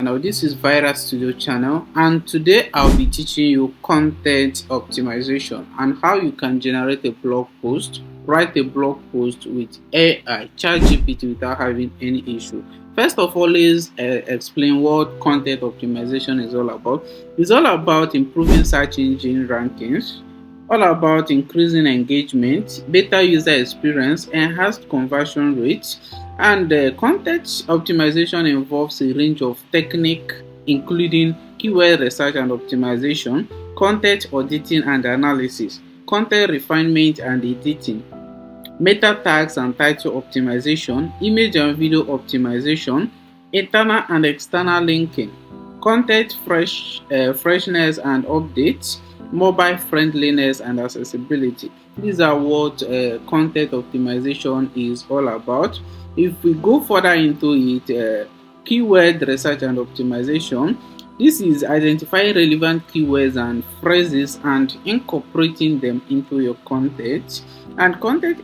Now this is Viral Studio channel, and today I'll be teaching you content optimization and how you can generate a blog post, write a blog post with AI, ChatGPT, without having any issue. First of all, let's explain what content optimization is all about. It's all about improving search engine rankings, all about increasing engagement, better user experience, enhanced conversion rates, and content optimization involves a range of techniques including keyword research and optimization, content auditing and analysis, content refinement and editing, meta tags and title optimization, image and video optimization, internal and external linking, content freshness and updates, mobile friendliness and accessibility. These are what content optimization is all about. If we go further into it, keyword research and optimization, this is identifying relevant keywords and phrases and incorporating them into your content. And content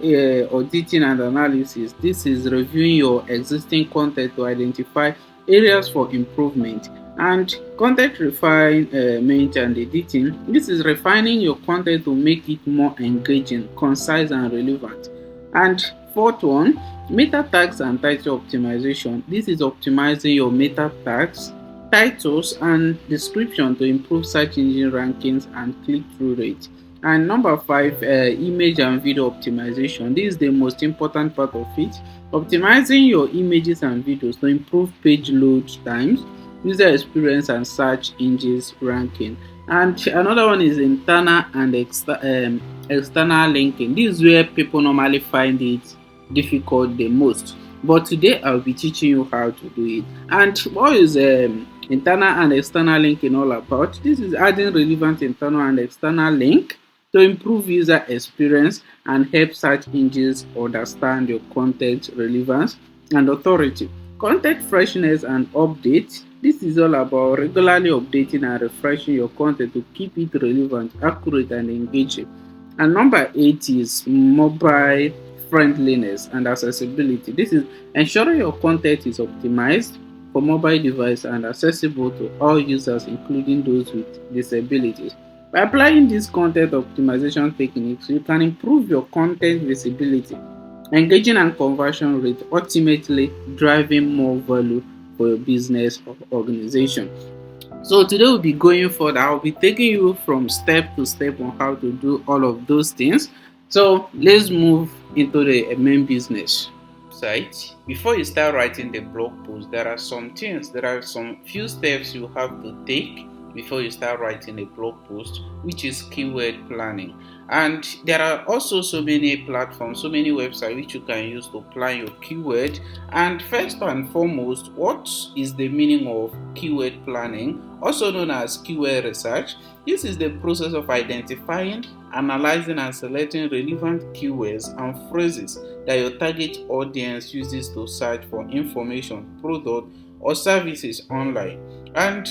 auditing and analysis, this is reviewing your existing content to identify areas for improvement. And content refinement and editing, this is refining your content to make it more engaging, concise and relevant. And fourth one, meta tags and title optimization. This is optimizing your meta tags, titles and description to improve search engine rankings and click-through rate. And number five, image and video optimization. This is the most important part of it. Optimizing your images and videos to improve page load times, user experience and search engines ranking. And another one is internal and external linking. This is where people normally find it difficult the most, but today I'll be teaching you how to do it. And what is internal and external linking all about? This is adding relevant internal and external link to improve user experience and help search engines understand your content relevance and authority. Content freshness and update. This is all about regularly updating and refreshing your content to keep it relevant, accurate and engaging. And number 8 is mobile friendliness and accessibility. This is ensuring your content is optimized for mobile device and accessible to all users, including those with disabilities. By applying these content optimization techniques, you can improve your content visibility, engaging and conversion rate, ultimately driving more value for your business or organization. So today we'll be going further. I'll be taking you from step to step on how to do all of those things. So let's move into the main business site. Before you start writing the blog post, there are some few steps you have to take before you start writing a blog post, which is keyword planning. And there are also so many platforms, so many websites which you can use to plan your keyword. And first and foremost, what is the meaning of keyword planning, also known as keyword research? This is the process of identifying, analyzing and selecting relevant keywords and phrases that your target audience uses to search for information, product or services online. And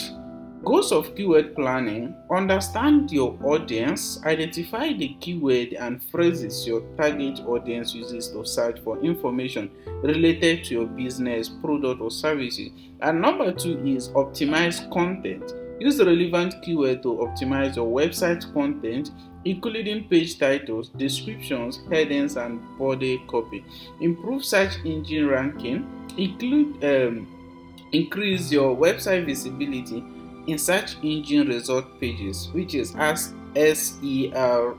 goals of keyword planning: understand your audience, identify the keyword and phrases your target audience uses to search for information related to your business, product or services. And number 2 is optimize content. Use the relevant keyword to optimize your website content, including page titles, descriptions, headings and body copy. Improve search engine ranking. Increase your website visibility in search engine result pages, which is as SERPs,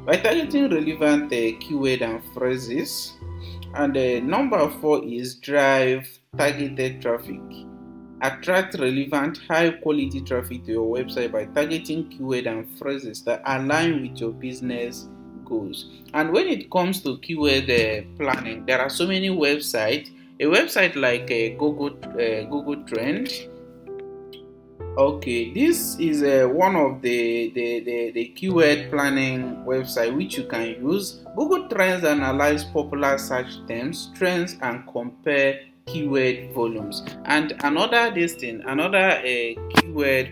by targeting relevant keyword and phrases. And number 4 is drive targeted traffic. Attract relevant, high quality traffic to your website by targeting keyword and phrases that align with your business goals. And when it comes to keyword planning, there are so many websites. A website like Google Trend. Okay, this is one of the keyword planning website which you can use. Google Trends analyze popular search terms, trends, and compare keyword volumes. And another keyword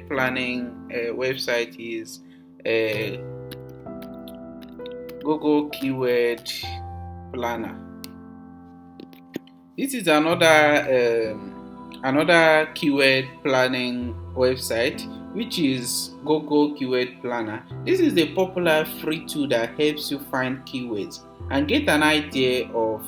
planning website is Google Keyword Planner. This is another another keyword planning website, which is Google Keyword Planner. This is a popular free tool that helps you find keywords and get an idea of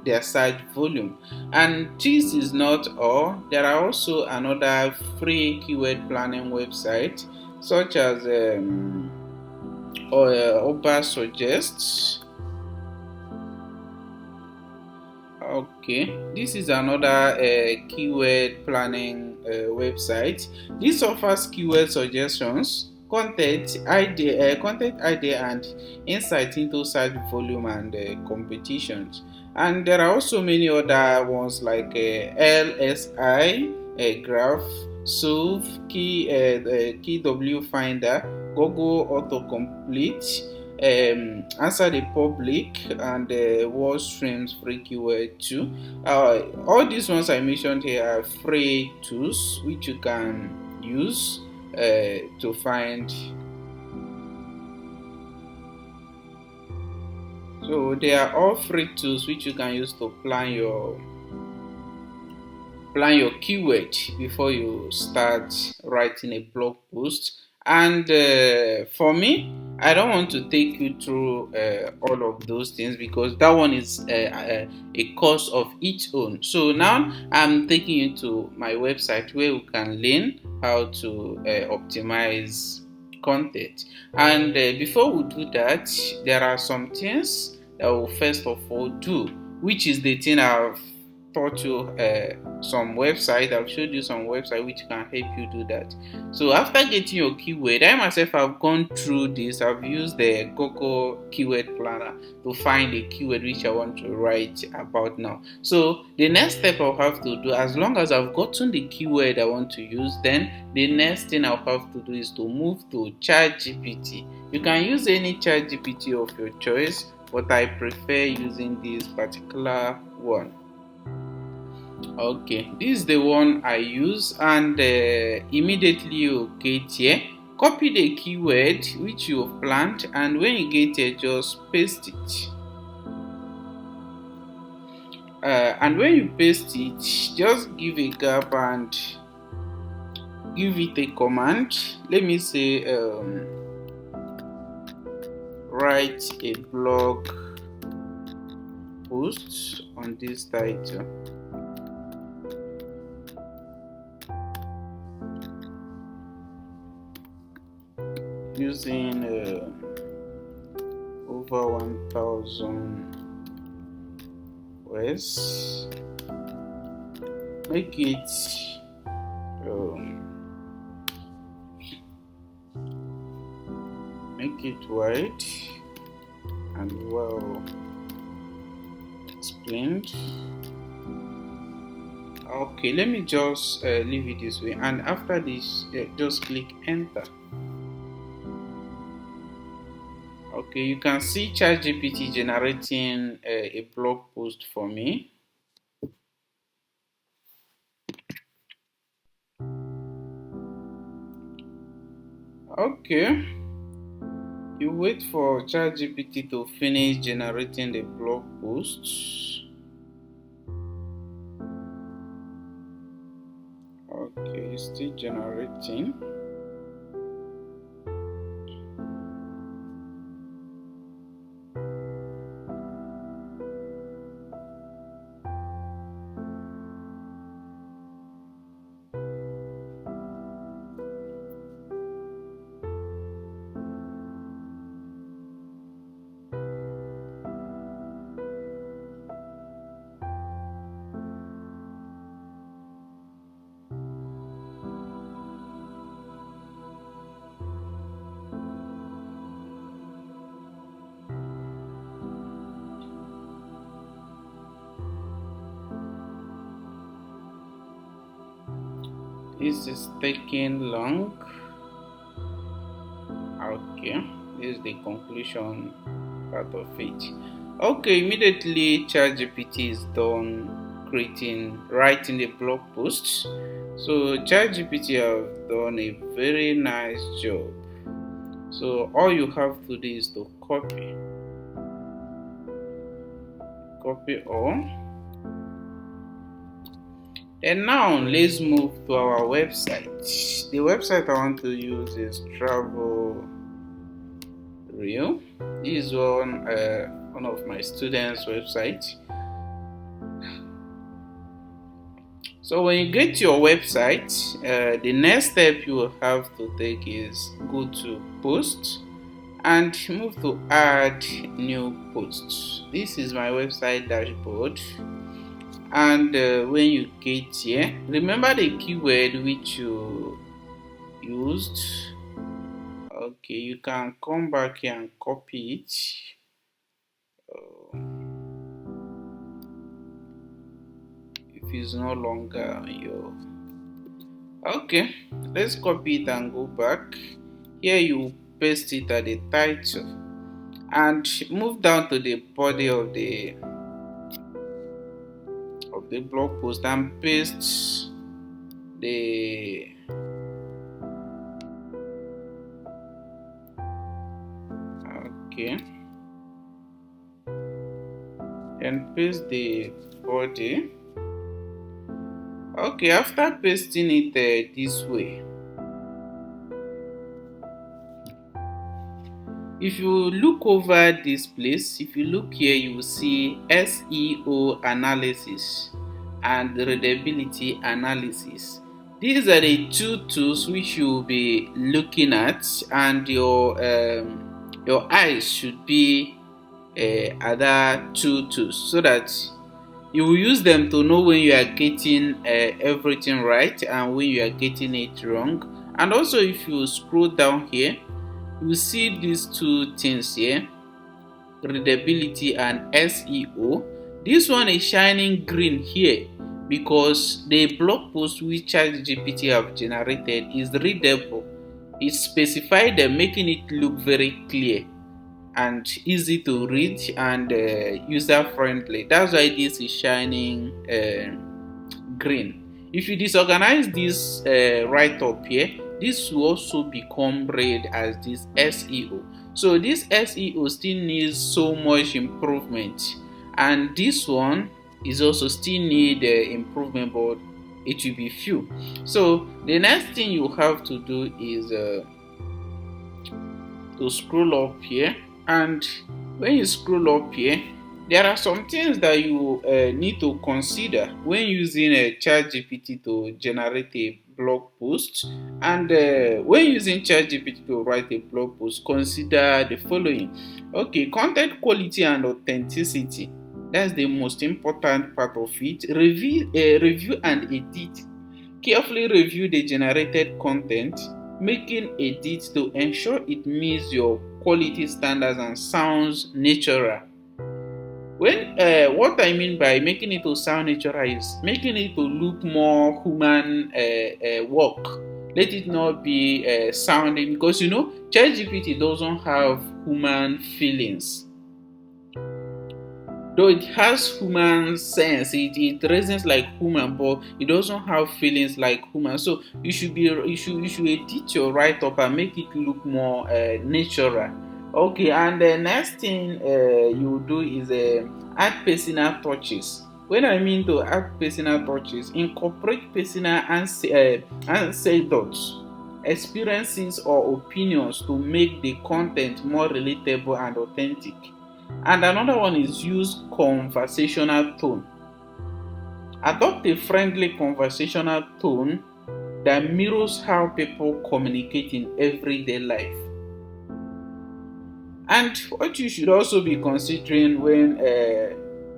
their search volume. And this is not all. There are also another free keyword planning website such as Oba Suggests. Okay, this is another keyword planning website. This offers keyword suggestions, content idea, and insight into search volume and competitions. And there are also many other ones like LSI, Graph, Solve, Key W Finder, Google Autocomplete, answer the public, and word streams free keyword too. All these ones I mentioned here are free tools which you can use to find. So they are all free tools which you can use to plan your keyword before you start writing a blog post. And for me, I don't want to take you through all of those things because that one is a course of its own. So now I'm taking you to my website where you can learn how to optimize content. And before we do that, there are some things that we'll first of all do, which is the thing I've taught you some website. I've showed you some website which can help you do that. So after getting your keyword, I myself have gone through this. I've used the Google Keyword Planner to find a keyword which I want to write about now. So the next step I'll have to do, as long as I've gotten the keyword I want to use, then the next thing I'll have to do is to move to ChatGPT. You can use any ChatGPT of your choice, but I prefer using this particular one. Okay, this is the one I use, and immediately you get here, copy the keyword which you have planned, and when you get here, just paste it. And when you paste it, just give a gap and give it a command. Let me say write a blog post on this title. Using over 1,000 words. Make it wide and well explained. Okay, let me just leave it this way, and after this just click enter. Okay, you can see ChatGPT generating a blog post for me. Okay, you wait for ChatGPT to finish generating the blog post. Okay, it's still generating. This is taking long. Okay, this is the conclusion part of it. Okay, immediately ChatGPT is done writing the blog post. So ChatGPT have done a very nice job. So all you have to do is to copy all, And now let's move to our website. The website I want to use is Travel Real. This is one of my students' website. So when you get to your website, the next step you will have to take is go to post and move to add new posts. This is my website dashboard, and when you get here, remember the keyword which you used. Okay, you can come back here and copy it. If it's no longer your okay, let's copy it and go back. Here you paste it at the title and move down to the body of the blog post and paste the okay and paste the body. Okay, after pasting it this way, if you look over this place, if you look here, you will see SEO analysis and readability analysis. These are the two tools which you will be looking at, and your eyes should be other two tools, so that you will use them to know when you are getting everything right and when you are getting it wrong. And also, if you scroll down here, you see these two things here, readability and SEO. This one is shining green here because the blog post which ChatGPT have generated is readable. It specified them, making it look very clear and easy to read and user friendly. That's why this is shining green. If you disorganize this right up here, this will also become red as this SEO. So this SEO still needs so much improvement, and this one is also still need improvement, but it will be few. So the next thing you have to do is to scroll up here, and when you scroll up here, there are some things that you need to consider when using a ChatGPT to generate a blog post. And when using ChatGPT to write a blog post, consider the following. Okay, content quality and authenticity. That's the most important part of it. Review and edit. Carefully review the generated content, making edits to ensure it meets your quality standards and sounds natural. When what I mean by making it to sound natural is making it to look more human work. Let it not be sounding, because ChatGPT doesn't have human feelings. Though it has human sense, it reasons like human, but it doesn't have feelings like human. So you should edit your write up and make it look more natural. Okay, and the next thing you do is add personal touches. When I mean to add personal touches, incorporate personal anecdotes, experiences, or opinions to make the content more relatable and authentic. And another one is use conversational tone. Adopt a friendly conversational tone that mirrors how people communicate in everyday life. And what you should also be considering when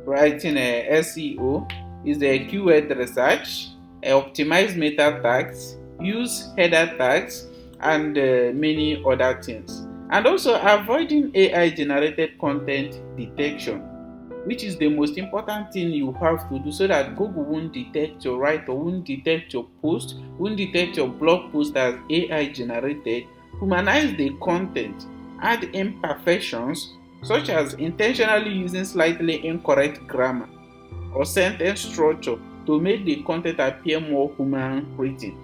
writing a SEO is the keyword research, optimize meta tags, use header tags, and many other things. And also avoiding AI generated content detection, which is the most important thing you have to do, so that Google won't detect your write or won't detect your post, won't detect your blog post as AI generated. Humanize the content, add imperfections such as intentionally using slightly incorrect grammar or sentence structure to make the content appear more human written.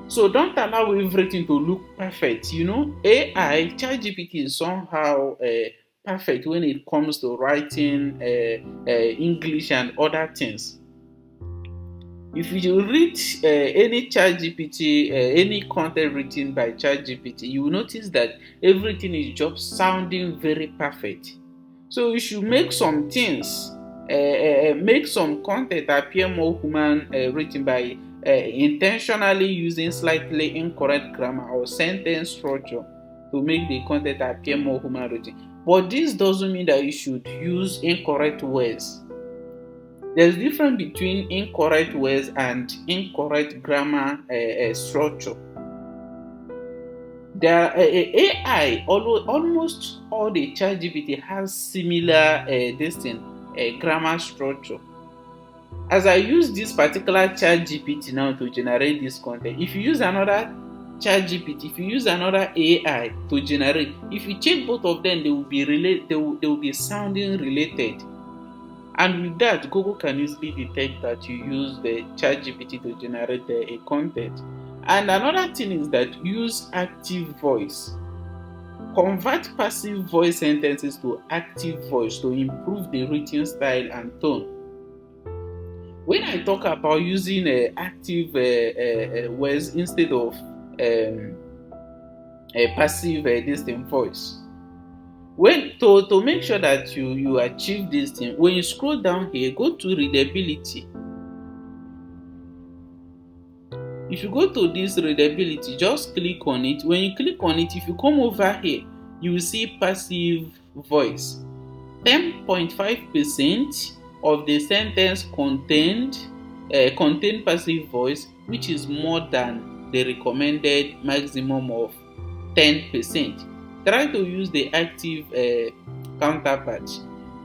So don't allow everything to look perfect. AI, ChatGPT is somehow perfect when it comes to writing English and other things. If you read any ChatGPT, any content written by ChatGPT, you will notice that everything is just sounding very perfect. So you should make some things, make some content appear more human, written by intentionally using slightly incorrect grammar or sentence structure to make the content appear more human written. But this doesn't mean that you should use incorrect words. There's difference between incorrect words and incorrect grammar structure. There AI almost all the ChatGPT has similar grammar structure. As I use this particular ChatGPT now to generate this content, if you use another ChatGPT, if you use another AI to generate, if you check both of them, they will be they will be sounding related. And with that, Google can easily detect that you use the ChatGPT to generate a content. And another thing is that use active voice. Convert passive voice sentences to active voice to improve the written style and tone. When I talk about using active words instead of a passive distant voice, when to make sure that you achieve this thing, when you scroll down here, go to readability. If you go to this readability, just click on it. When you click on it, if you come over here, you will see passive voice. 10.5% of the sentence contain passive voice, which is more than the recommended maximum of 10%. Try to use the active counterpart.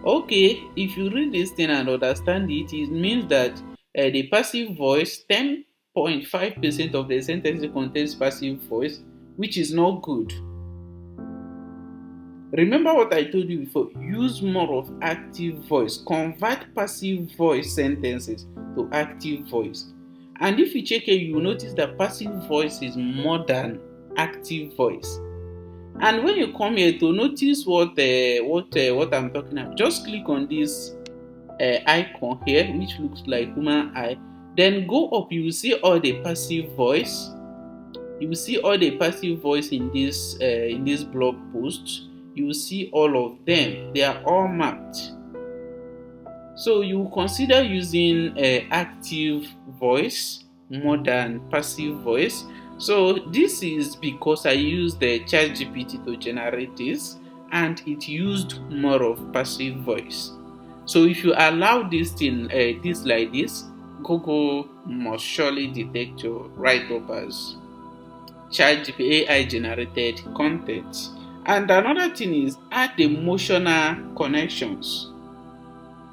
Okay, if you read this thing and understand it, it means that the passive voice, 10.5% of the sentence contains passive voice, which is not good. Remember what I told you before, use more of active voice. Convert passive voice sentences to active voice. And if you check it, you will notice that passive voice is more than active voice. And when you come here to notice what I'm talking about, just click on this icon here, which looks like human eye. Then go up, you will see all the passive voice. You will see all the passive voice in this blog post. You will see all of them. They are all mapped. So you consider using active voice more than passive voice. So this is because I used the ChatGPT to generate this, and it used more of passive voice. So if you allow this thing, this like this, Google must surely detect your write-up as ChatGPT AI generated content. And another thing is add emotional connections.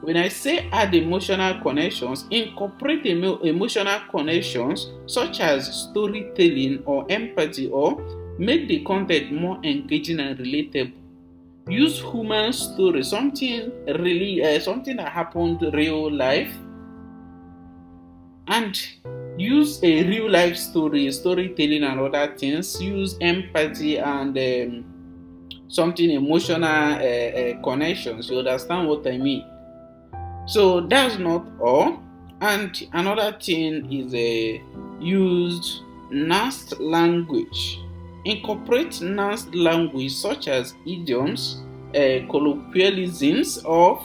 When I say add emotional connections, incorporate emotional connections such as storytelling or empathy, or make the content more engaging and relatable. Use human stories, something that happened real life, and use a real life storytelling and other things. Use empathy and something emotional connections. You understand what I mean? So that's not all. And another thing is use nuanced language. Incorporate nuanced language such as idioms, colloquialisms, or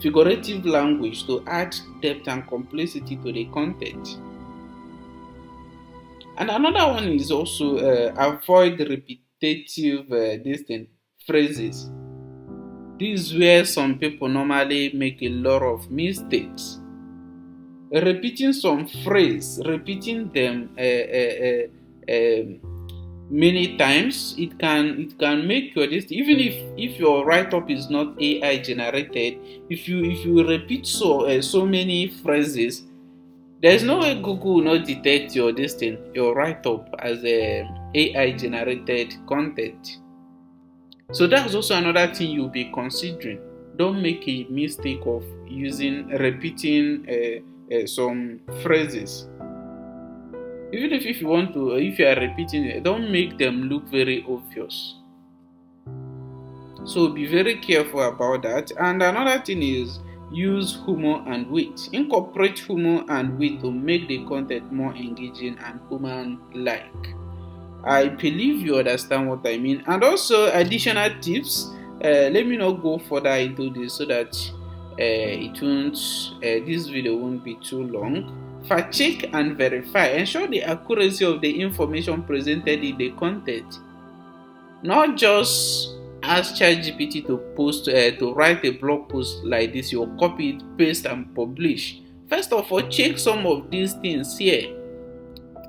figurative language to add depth and complexity to the content. And another one is also avoid repetitive phrases. This is where some people normally make a lot of mistakes. Repeating some phrase, repeating them many times, it can make your even if your write-up is not AI generated. If you repeat so many phrases, there's no way Google will not detect your write-up as a AI generated content. So that's also another thing you'll be considering. Don't make a mistake of repeating some phrases. Even if you are repeating it, don't make them look very obvious. So be very careful about that. And another thing is Use humor and wit. Incorporate humor and wit to make the content more engaging and human-like. I believe you understand what I mean. And also additional tips. Let me not go further into this so that it won't. This video won't be too long. Fact check and verify. Ensure the accuracy of the information presented in the content. Not just ask ChatGPT to write a blog post like this. You copy it, paste, and publish. First of all, check some of these things here.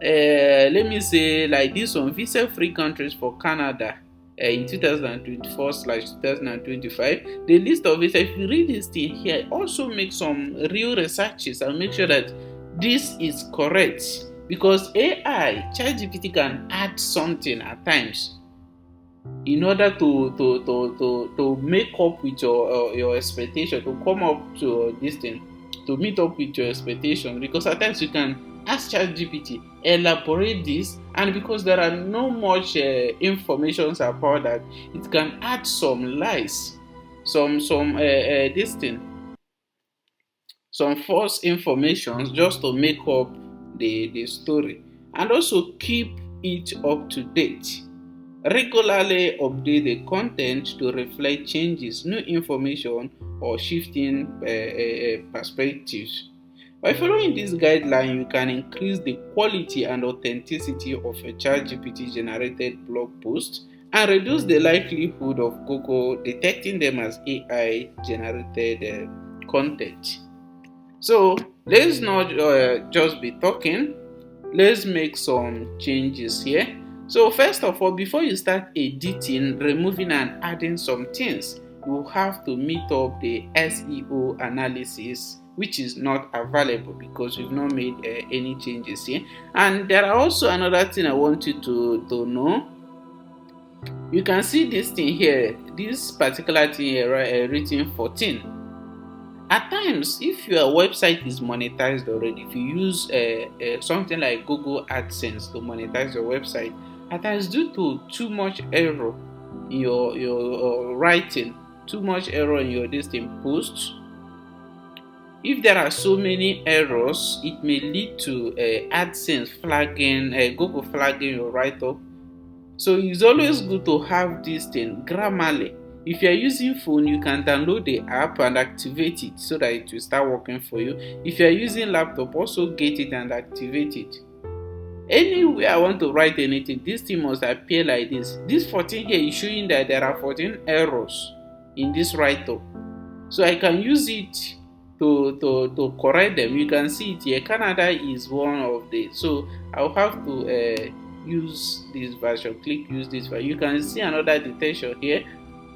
Let me say like this one: visa-free countries for Canada in 2024/2025. The list of visa. If you read this thing here, also make some real researches and make sure that this is correct, because AI ChatGPT can add something at times in order to make up with your expectation, to come up to this thing, to meet up with your expectation. Because at times you can ask ChatGPT elaborate this, and because there are no much informations about that, it can add some lies, some this thing, some false information just to make up the story. And also keep it up to date. Regularly update the content to reflect changes, new information, or shifting perspectives. By following this guideline, you can increase the quality and authenticity of a ChatGPT generated blog post and reduce the likelihood of Google detecting them as AI generated content. So let's not just be talking, let's make some changes here. So first of all, before you start editing, removing and adding some things, you have to meet up the SEO analysis, which is not available because we've not made any changes here. And there are also another thing I want you to know. You can see this thing here, this particular thing here, written 14. At times, if your website is monetized already, if you use something like Google AdSense to monetize your website, at times due to too much error in your writing, too much error in your listing posts, if there are so many errors, it may lead to AdSense flagging, Google flagging your write-up. So it's always good to have this thing Grammarly. If you're using phone, you can download the app and activate it so that it will start working for you. If you're using laptop, also get it and activate it. Anywhere I want to write anything, this thing must appear like this. This 14 here is showing that there are 14 errors in this write-up. So I can use it to correct them. You can see it here. Canada is one of the. So I'll have to use this version. Click use this version. You can see another detection here.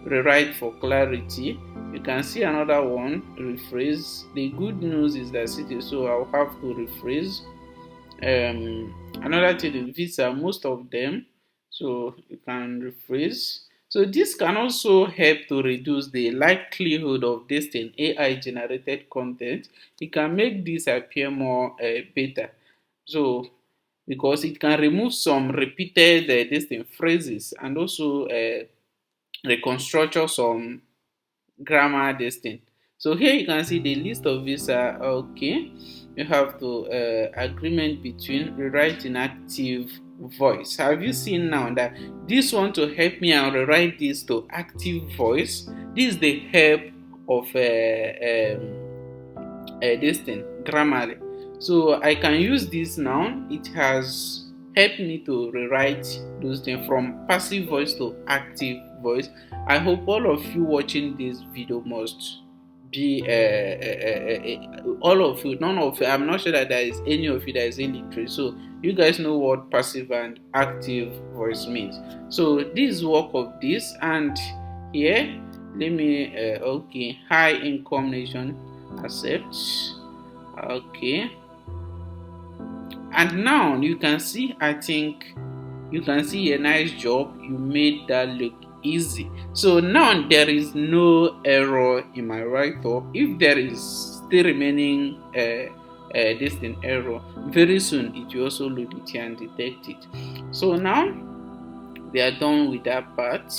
Rewrite for clarity. You can see another one. Rephrase. The good news is that it is, so I'll have to rephrase. Another thing is visa, most of them, so you can rephrase. So this can also help to reduce the likelihood of this thing AI generated content. It can make this appear more better. So because it can remove some repeated this thing phrases and also reconstruct some grammar this thing. So here you can see the list of visa. Okay, you have to agreement between rewrite in active voice. Have you seen now that this one to help me and rewrite this to active voice? This is the help of this thing Grammarly. So I can use this now. It has helped me to rewrite those things from passive voice to active voice. I hope all of you watching this video must be all of you, none of you. I'm not sure that there is any of you that is illiterate. So you guys know what passive and active voice means. So this is work of this, and here let me okay, high income nation, accept. Okay, and now you can see, I think you can see a nice job. You made that look easy. So now there is no error in my write-up. If there is still remaining this thing error, very soon it will also load it here and detect it. So now we are done with that part.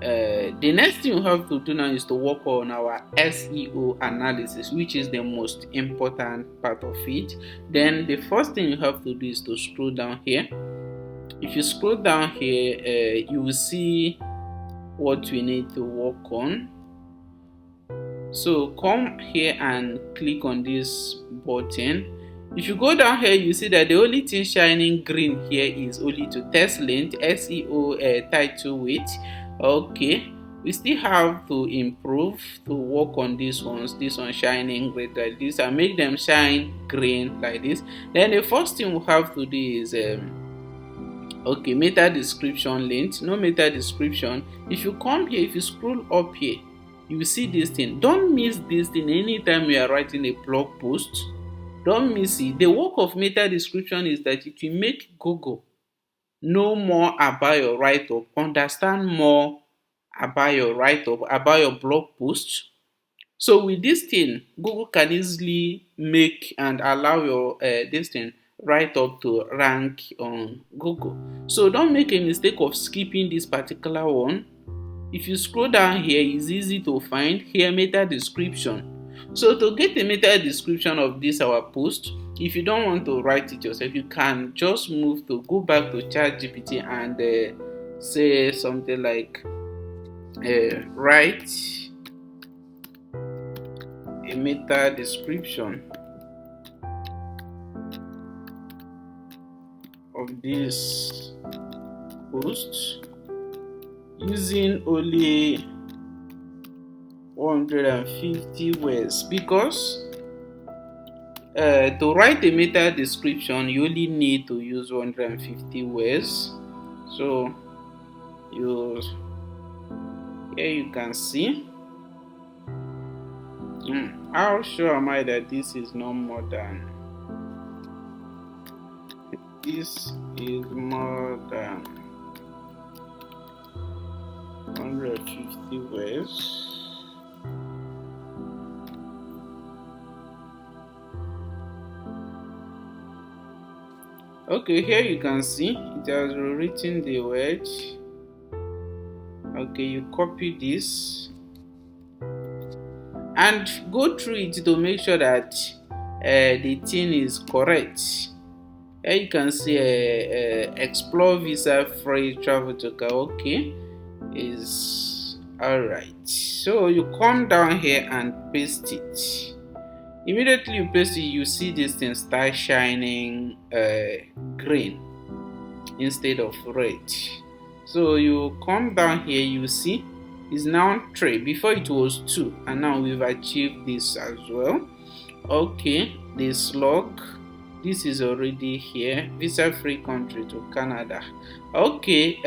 The next thing we have to do now is to work on our SEO analysis, which is the most important part of it. Then the first thing you have to do is to scroll down here. If you scroll down here, you will see what we need to work on. So come here and click on this button. If you go down here, you see that the only thing shining green here is only to test length, SEO title weight. Okay, we still have to improve, to work on these ones. This one shining green like this, and make them shine green like this. Then the first thing we have to do is okay, meta description length. No meta description. If you come here, if you scroll up here, you will see this thing. Don't miss this thing anytime you are writing a blog post. Don't miss it. The work of meta description is that it will make Google know more about your write-up, understand more about your write-up, about your blog post. So with this thing, Google can easily make and allow your this thing write-up to rank on Google. So don't make a mistake of skipping this particular one. If you scroll down here, it's easy to find here meta description. So to get a meta description of this our post, if you don't want to write it yourself, you can just go back to ChatGPT and say something like write a meta description of this post using only 150 words, because to write a meta description you only need to use 150 words. So here you can see. How sure am I that this is no more than 150 words? Okay, here you can see it has rewritten the word. Okay, you copy this and go through it to make sure that the thing is correct. Here you can see explore visa free travel to okay is alright. So you come down here and paste it. Immediately you paste it, you see this thing start shining green instead of red. So you come down here, you see it's now 3. Before it was 2, and now we've achieved this as well. Okay, the slug, this is already here. Visa free country to Canada. Okay,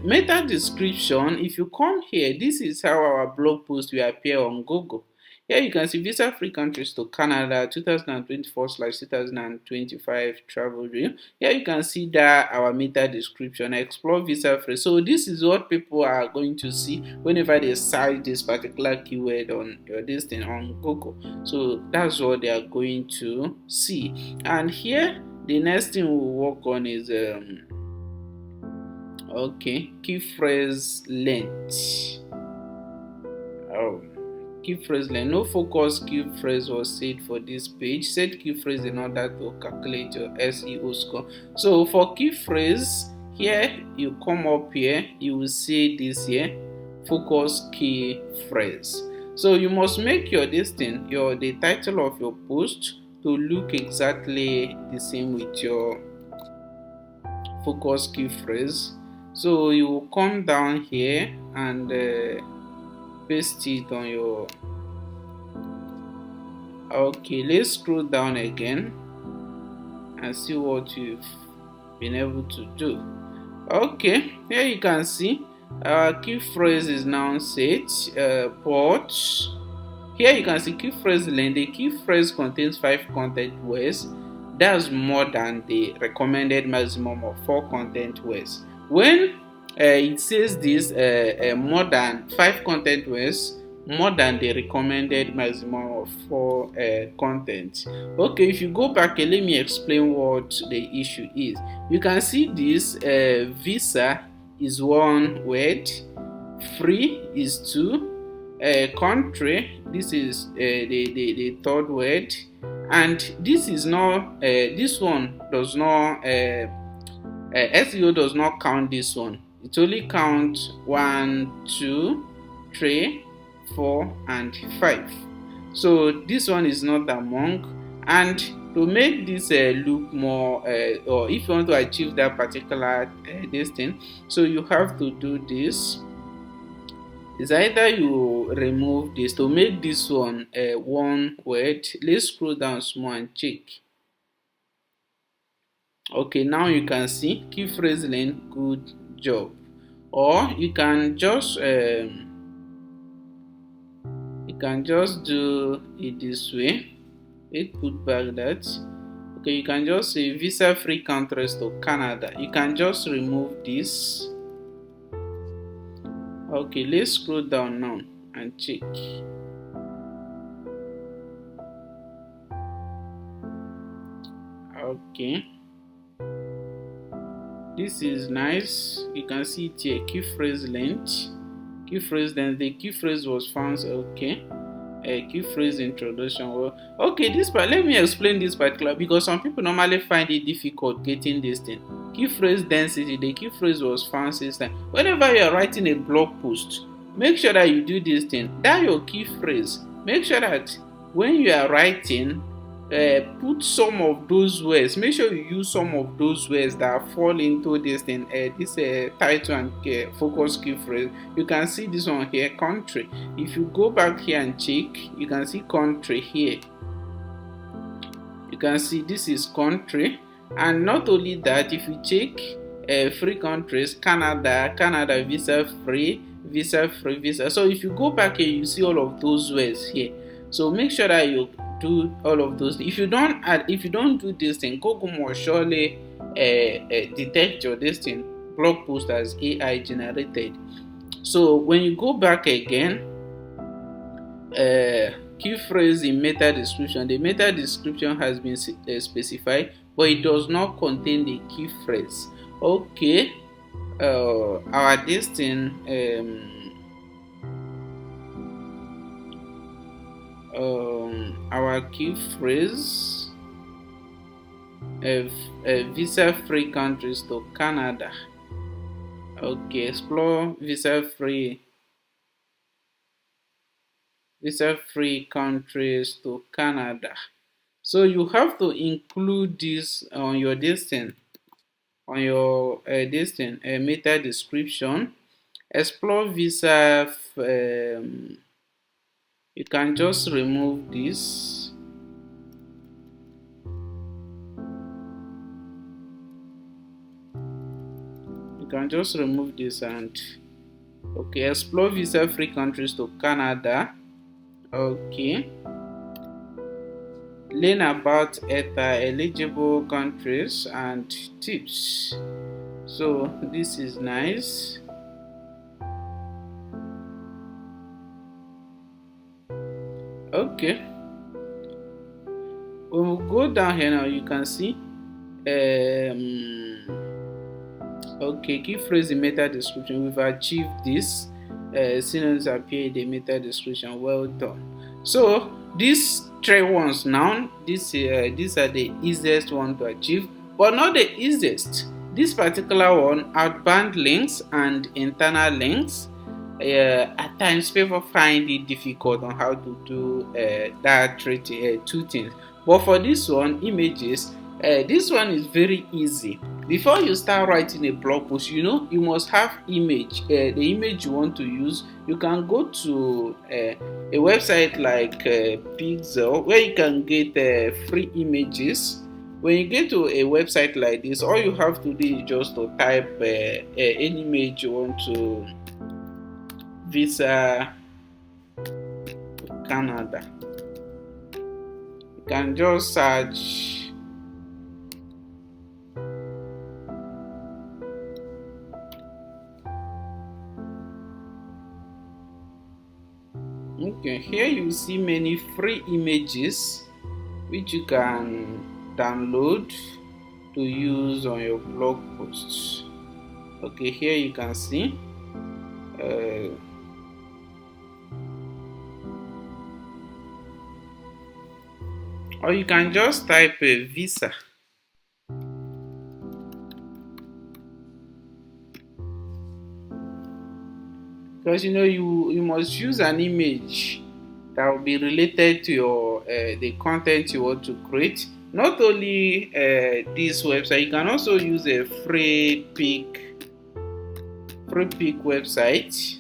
meta description. If you come here, this is how our blog post will appear on Google. Here you can see visa free countries to Canada 2024/2025 travel review. Here you can see that our meta description, explore visa free. So this is what people are going to see whenever they search this particular keyword on this thing on Google. So that's what they are going to see. And here the next thing we'll work on is okay, key phrase length. Key phrase length. No focus key phrase was set for this page. Set key phrase in order to calculate your SEO score. So for key phrase, here you come up here, you will see this here, focus key phrase. So you must make your the title of your post to look exactly the same with your focus key phrase. So you will come down here and paste it on your okay. Let's scroll down again and see what you've been able to do. Okay, here you can see our key phrase is now set, but here you can see key phrase length. The key phrase contains 5 content words. That's more than the recommended maximum of 4 content words. When it says this more than 5 content words, more than the recommended maximum of 4 content. Okay, if you go back and let me explain what the issue is. You can see this visa is one word, free is 2, country, this is the third word, and this is not this one does not SEO does not count this one. It only counts 1, 2, 3, 4, and 5. So this one is not among. And to make this look more, or if you want to achieve that particular this thing, so you have to do this. It's either you remove this to make this one one word. Let's scroll down small and check. Okay, now you can see key phrase length, good job. Or you can just do it this way. Let's put back that. Okay, you can just say visa free countries to Canada. You can just remove this. Okay, let's scroll down now and check. Okay, this is nice. You can see it here, key phrase length. Key phrase, then the key phrase was found. Okay, key phrase introduction. Well, okay, this part, let me explain this particular, because some people normally find it difficult getting this thing. Key phrase density, the key phrase was found 6 times. Whenever you are writing a blog post, make sure that you do this thing. That your key phrase, make sure that when you are writing, put some of those words. Make sure you use some of those words that fall into this thing. This title and focus key phrase. You can see this one here, country. If you go back here and check, you can see country here. You can see this is country, and not only that, if you check free countries, Canada visa free, visa free, visa. So if you go back here, you see all of those words here. So make sure that you do all of those. If you don't do this thing, Google will surely detect your this thing blog post as AI generated. So when you go back again, key phrase in meta description, the meta description has been specified, but it does not contain the key phrase. Okay, our this thing our key phrase, visa free countries to Canada. Okay, explore visa free countries to Canada. So you have to include this on your distance, on your meta description. Explore visa. You can just remove this. You can just remove this and okay, explore visa free countries to Canada. Okay, learn about ETA eligible countries and tips. So this is nice. Okay, when we go down here now, you can see okay, key phrase in meta description. We've achieved this. Synonyms appear in the meta description. Well done. So these 3 ones now, these are the easiest one to achieve, but not the easiest. This particular one, outbound links and internal links, at times people find it difficult on how to do that 2 things. But for this one, images, this one is very easy. Before you start writing a blog post, you must have image. The image you want to use, you can go to a website like Pixel, where you can get free images. When you get to a website like this, all you have to do is just to type any image you want to visa Canada. You can just search okay, here you see many free images which you can download to use on your blog posts. Okay, here you can see uh, or you can just type a visa. Because you must use an image that will be related to your the content you want to create. Not only this website, you can also use a free pick website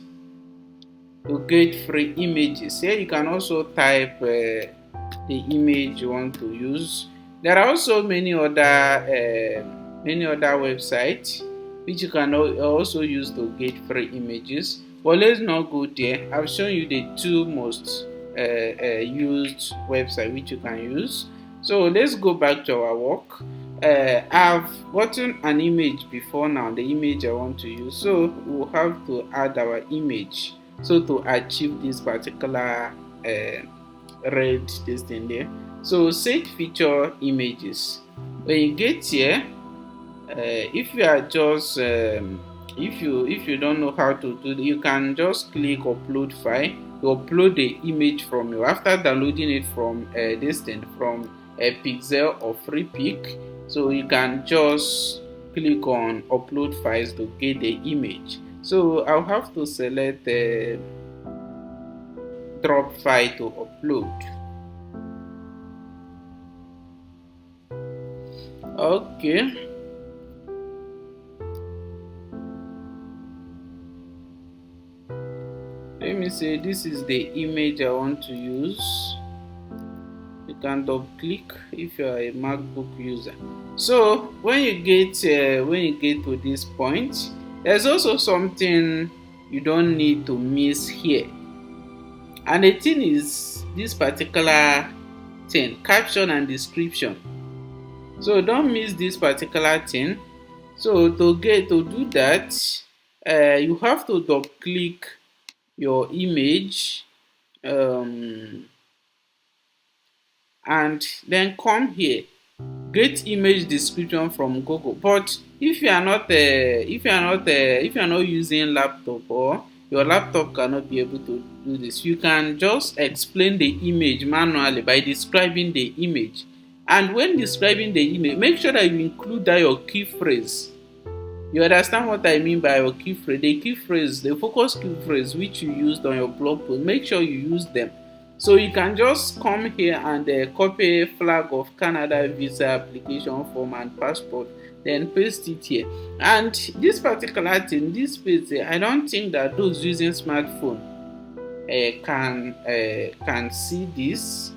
to get free images. Here you can also type the image you want to use. There are also many other websites which you can also use to get free images. But let's not go there. I've shown you the two most used website which you can use. So let's go back to our work. I've gotten an image before now, the image I want to use. So we'll have to add our image. So to achieve this particular red this thing there. So set feature images. When you get here, if you are just if you don't know how to do it, you can just click upload file. You upload the image from you after downloading it from this thing from a pixel or free pick. So you can just click on upload files to get the image. So I'll have to select the drop file to upload. Okay. Let me say this is the image I want to use. You can double click if you are a MacBook user. So when you get to this point, there's also something you don't need to miss here. And the thing is this particular thing, caption and description. So don't miss this particular thing. So to do that, you have to double click your image and then come here, get image description from Google. But if you are not using laptop, or your laptop cannot be able to do this, you can just explain the image manually by describing the image. And when describing the image, make sure that you include that your key phrase. You understand what I mean by your key phrase? The key phrase, the focus key phrase which you used on your blog post, make sure you use them. So you can just come here and copy flag of Canada visa application form and passport, then paste it here. And this particular thing, this page, I don't think that those using smartphone can see this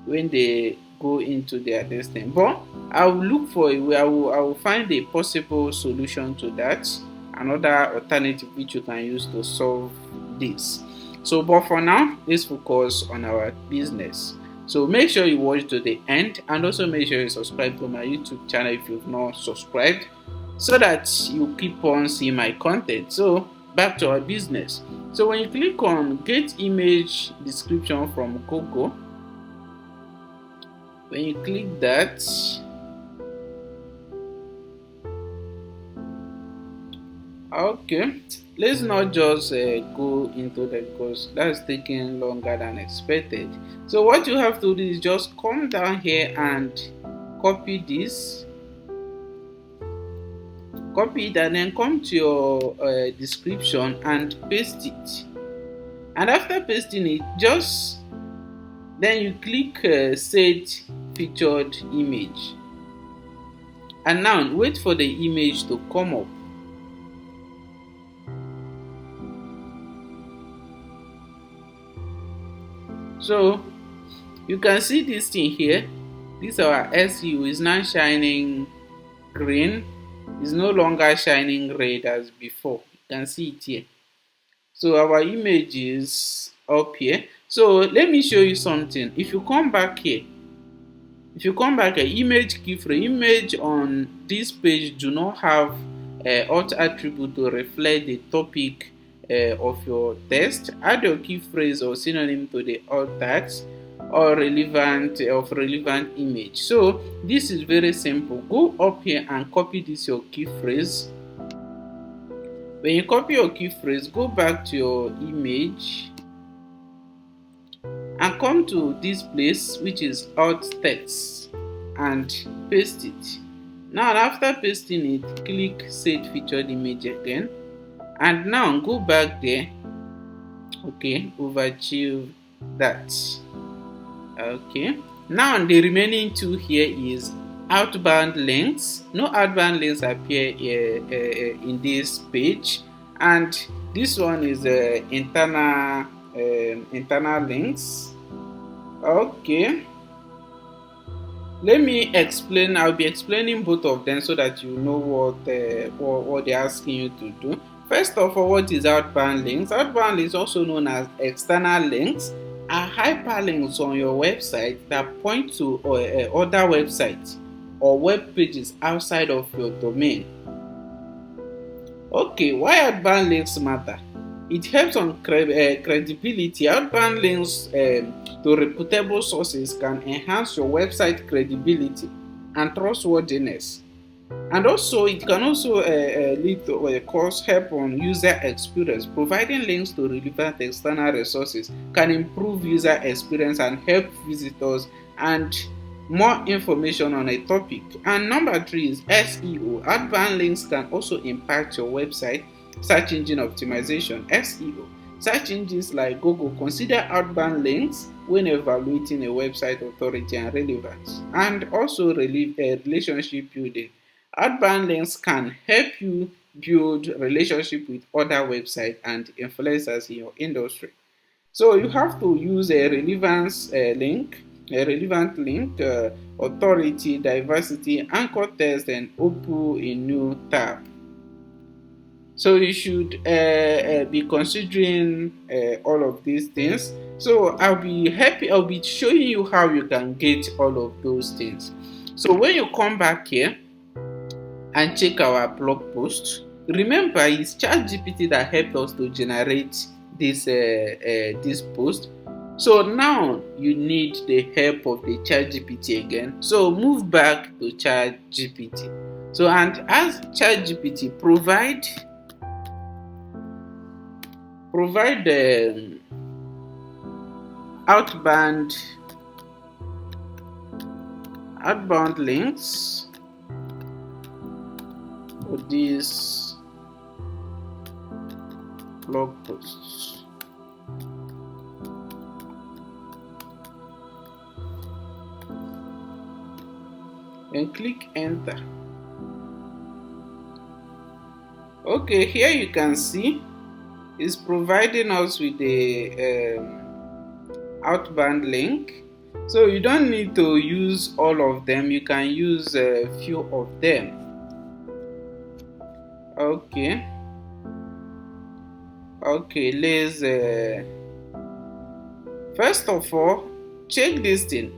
when they go into their destiny. But I will look for a way. I will find a possible solution to that, another alternative which you can use to solve this. So but for now, let's focus on our business. So make sure you watch to the end, and also make sure you subscribe to my YouTube channel if you've not subscribed, so that you keep on seeing my content. So back to our business. So when you click on get image description from Google, when you click that, okay, let's not just go into that because that's taking longer than expected. So what you have to do is just come down here and copy this, copy it, and then come to your description and paste it. And after pasting it, just then you click set featured image, and now wait for the image to come up. So you can see this thing here. This our SEO is now shining green. It's no longer shining red as before. You can see it here. So our image is up here. So let me show you something. If you come back here, image keyframe, image on this page do not have alt attribute to reflect the topic of your text. Add your key phrase or synonym to the alt tags or relevant image. So this is very simple. Go up here and copy this your key phrase. When you copy your key phrase, go back to your image and come to this place which is alt text and paste it. Now after pasting it, click set featured image again, and now go back there. Okay, overachieve that. Okay, now the remaining two here is outbound links. No outbound links appear in this page, and this one is internal links. Okay, let me explain. I'll be explaining both of them so that you know what they're asking you to do. First of all, what is outbound links? Outbound links, also known as external links, are hyperlinks on your website that point to other websites or web pages outside of your domain. Okay, why outbound links matter? It helps on credibility. Outbound links to reputable sources can enhance your website credibility and trustworthiness. And also, it can also lead to cause help on user experience. Providing links to relevant external resources can improve user experience and help visitors and more information on a topic. And number 3 is SEO. Outbound links can also impact your website search engine optimization. SEO. Search engines like Google consider outbound links when evaluating a website authority and relevance. And also relationship building. Outbound links can help you build relationship with other websites and influencers in your industry. So you have to use a relevance relevant link, authority, diversity, anchor text, and open a new tab. So you should be considering all of these things. So I'll be showing you how you can get all of those things. So when you come back here and check our blog post, remember it's ChatGPT that helped us to generate this post. So now you need the help of the ChatGPT again. So move back to ChatGPT. So and ask ChatGPT provide the outbound links for these blog posts. And click enter. Okay, here you can see it's providing us with the outbound link. So you don't need to use all of them, you can use a few of them. Okay, let's first of all check this thing,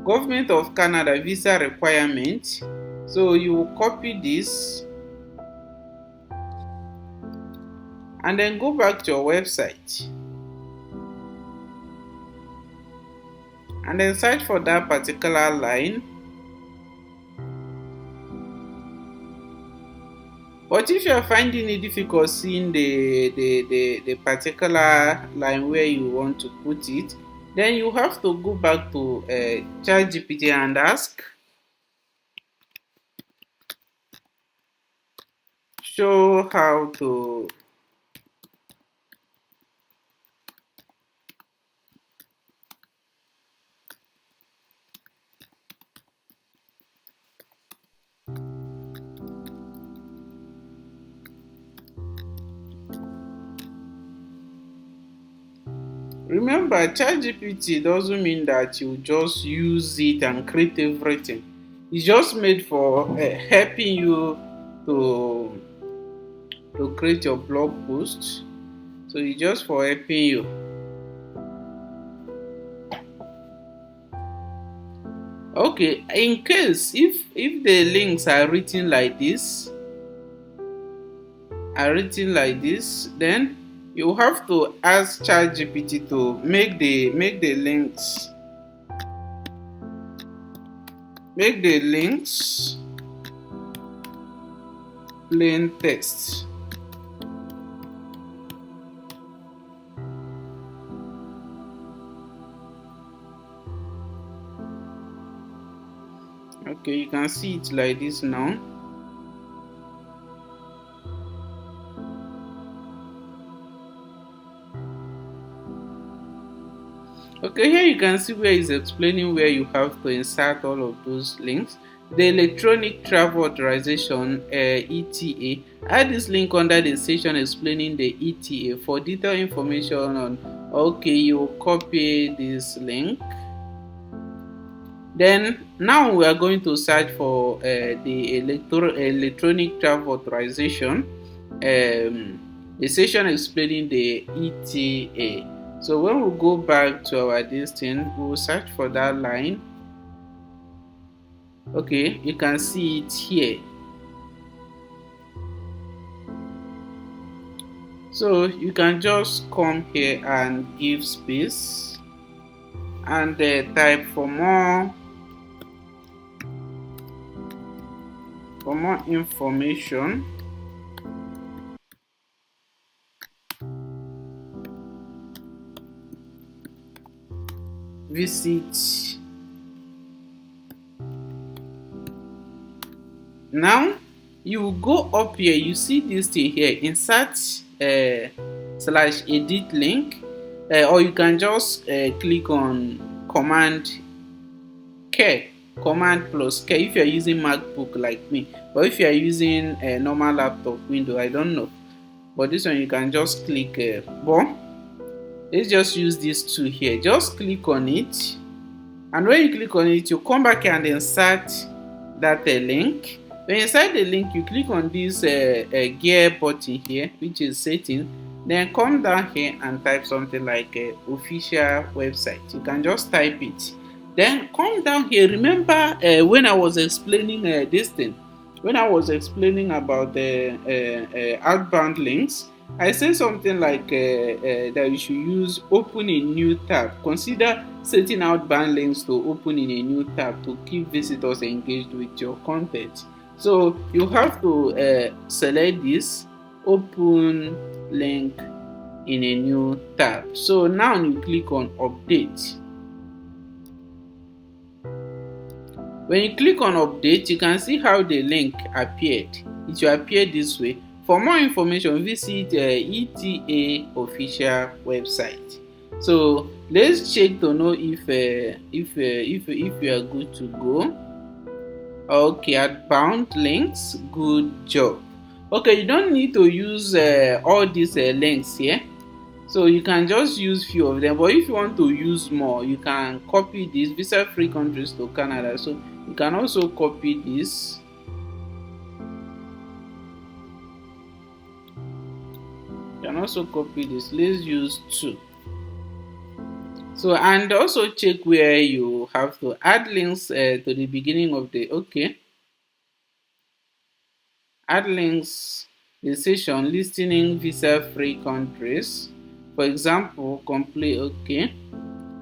Government of Canada visa requirement. So you copy this and then go back to your website and then search for that particular line. But if you are finding it difficult seeing the particular line where you want to put it, then you have to go back to ChatGPT and ask, show how to remember, ChatGPT doesn't mean that you just use it and create everything. It's just made for helping you to create your blog post. So it's just for helping you. Okay, in case if the links are written like this, then you have to ask ChatGPT to make the links plain text. Okay, you can see it like this now. Okay, here you can see where it's explaining where you have to insert all of those links. The electronic travel authorization ETA. Add this link under the section explaining the ETA for detailed information on. Okay, you copy this link. Then now we are going to search for the electronic travel authorization. The section explaining the ETA. So when we go back to our listing, we will search for that line. Okay, you can see it here. So you can just come here and give space and type for more information. Visit. Now you will go up here, you see this thing here, insert slash edit link, or you can just click on command plus K if you are using MacBook like me, but if you are using a normal laptop window, I don't know, but this one you can just click but let's just use this tool here. Just click on it, and when you click on it, you come back and insert that link. When you insert the link, you click on this gear button here, which is setting. Then come down here and type something like official website. You can just type it. Then come down here. Remember when I was explaining this thing, when I was explaining about the outbound links, I said something like that you should use open a new tab. Consider setting outbound links to open in a new tab to keep visitors engaged with your content. So you have to select this open link in a new tab. So now you click on update. When you click on update, you can see how the link appeared. It will appear this way. For more information, visit ETA official website. So let's check to know if you are good to go. Okay, outbound links, good job. Okay, you don't need to use all these links here. So you can just use few of them, but if you want to use more, you can copy this. Visa free countries to Canada, so you can also copy this. You can also copy this. Let's use 2. So, and also check where you have to add links to the beginning of the add links the session listing visa free countries. For example, complete. Okay,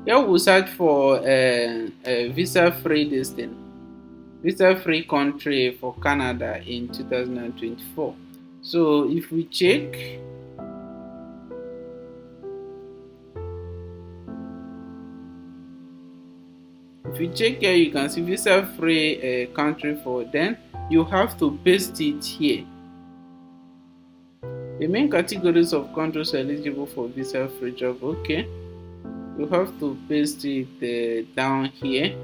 here we'll search for a visa free listing, visa free country for Canada in 2024. So if we check, here, you can see visa free country for then you have to paste it here. The main categories of countries eligible for visa free job. Okay, you have to paste it down here.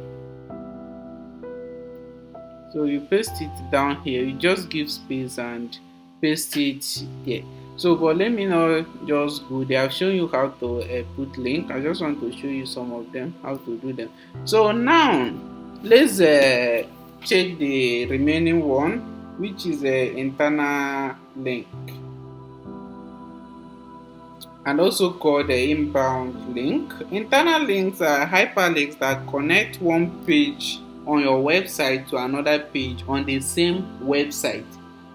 So you paste it down here, you just give space and paste it here. So but let me not just go there. I've shown you how to put link. I just want to show you some of them, how to do them. So now let's check the remaining one, which is an internal link, and also called the inbound link. Internal links are hyperlinks that connect one page on your website to another page on the same website.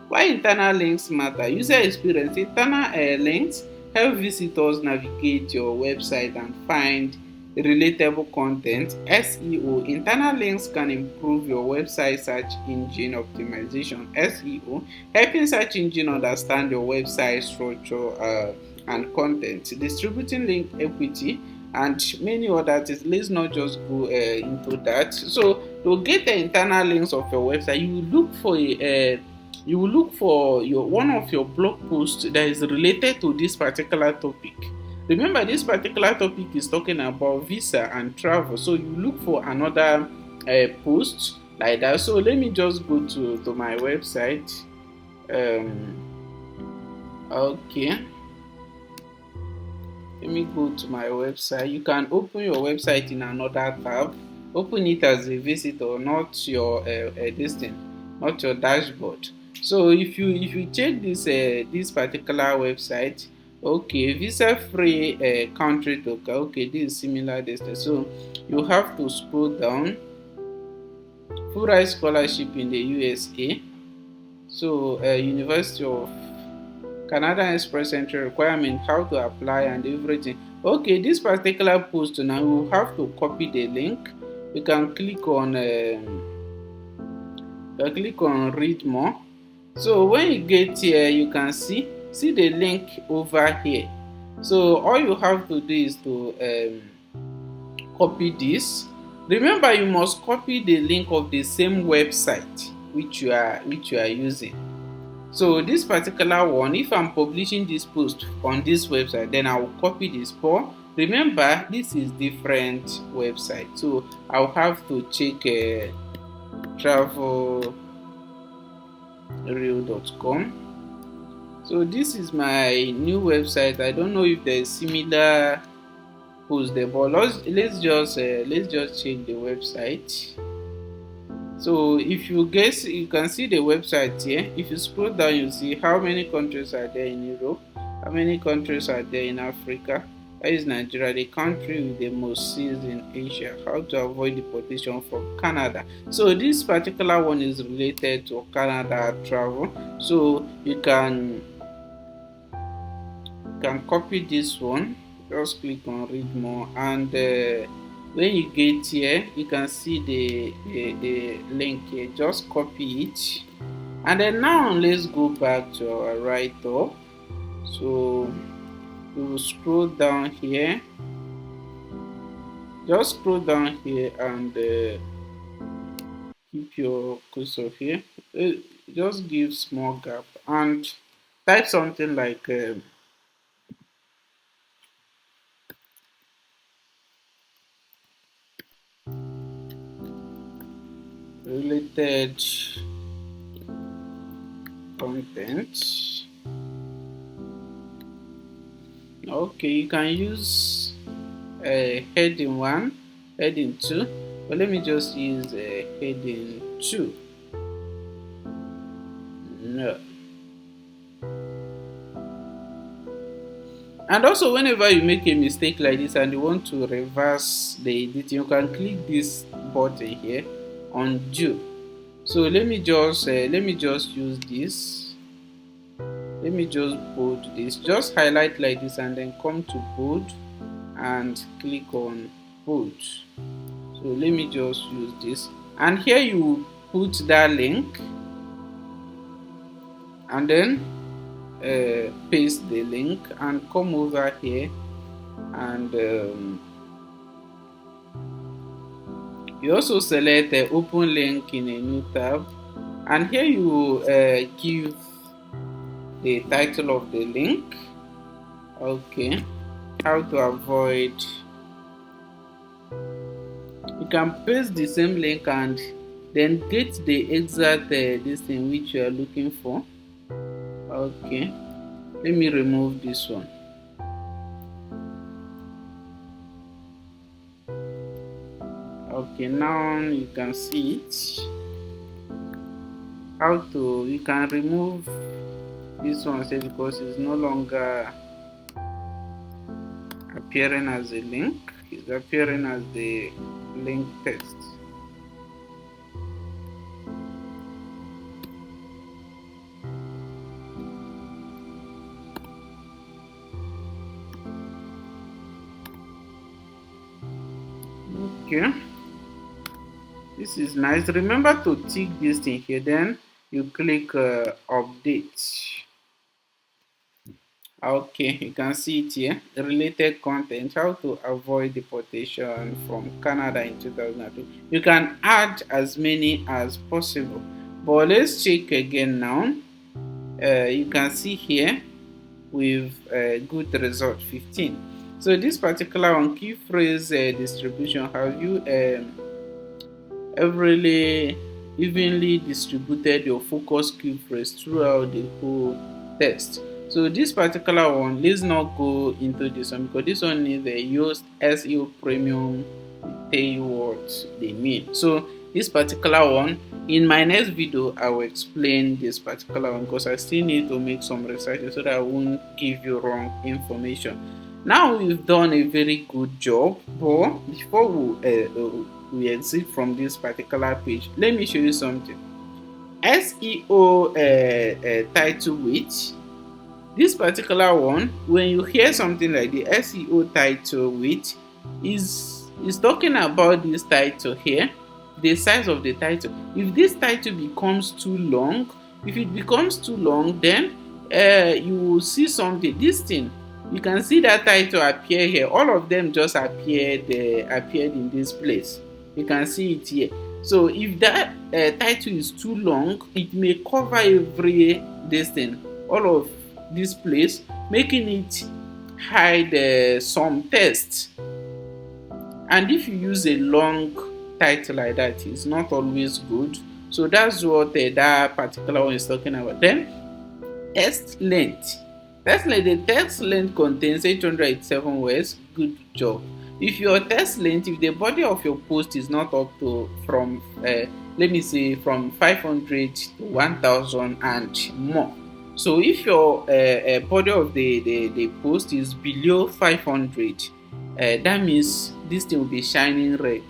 Why internal links matter? User experience. Internal links help visitors navigate your website and find relatable content. SEO. Internal links can improve your website search engine optimization. SEO, helping search engine understand your website structure and content. Distributing link equity and many other things. Let's not just go into that. So To get the internal links of your website, you will look for your one of your blog posts that is related to this particular topic. Remember, this particular topic is talking about visa and travel, so you look for another post like that. So let me just go to my website. Okay, let me go to my website. You can open your website in another tab. Open it as a visitor, not your this thing, not your dashboard. So if you check this particular website, okay, visa free country to okay, this is similar distance. So you have to scroll down. Full ride scholarship in the USA. So University of Canadian Express entry requirement, how to apply and everything. Okay, this particular post now we will have to copy the link. You can click on read more. So when you get here, you can see the link over here. So all you have to do is to copy this. Remember, you must copy the link of the same website which you are using. So this particular one, if I'm publishing this post on this website, then I will copy this. But remember, this is different website, so I'll have to check travelreal.com. So this is my new website. I don't know if there's similar post there, but let's just check the website. So if you guess, you can see the website here. If you scroll down, you see how many countries are there in Europe, how many countries are there in Africa. That is Nigeria, the country with the most seas in Asia. How to avoid deportation from Canada. So this particular one is related to Canada travel. So you can copy this one. Just click on read more, and when you get here, you can see the link here. Just copy it, and then now let's go back to our write-up. So we will scroll down here. Just scroll down here and keep your cursor here. Just give small gap and type something like related content. Okay, you can use heading 1, heading 2, but let me just use heading 2. No. And also, whenever you make a mistake like this and you want to reverse the editing, you can click this button here, undo. So let me just use this. Let me just bold this. Just highlight like this and then come to bold and click on bold. So let me just use this, and here you put that link and then paste the link and come over here, and you also select the open link in a new tab, and here you give the title of the link. Okay, how to avoid. You can paste the same link and then get the exact this thing which you are looking for. Okay, let me remove this one. Okay, now you can see it. You can remove this one because it's no longer appearing as a link. It's appearing as the link text. Okay, this is nice. Remember to tick this thing here, then you click update. Okay, you can see it here. Related content, how to avoid deportation from Canada in 2002. You can add as many as possible. But let's check again now. You can see here with good result 15. So this particular one, key phrase distribution, have you really evenly distributed your focus key phrase throughout the whole test? So this particular one, let's not go into this one because this one is a used SEO premium, tell you what they mean. So this particular one, in my next video I will explain this particular one because I still need to make some research so that I won't give you wrong information. Now we've done a very good job, but before we exit from this particular page, let me show you something. SEO title width. This particular one, when you hear something like the SEO title width, is talking about this title here, the size of the title. If this title becomes too long, then you will see something. This thing, you can see that title appear here. All of them just appeared in this place. You can see it here. So if that title is too long, it may cover every distance, all of this place, making it hide some text. And if you use a long title like that, it's not always good. So that's what that particular one is talking about. Then text length. The text length contains 887 words. Good job. If your text length, if the body of your post is not up to from let me say from 500 to 1000 and more. So if your body of the post is below 500, that means this thing will be shining red,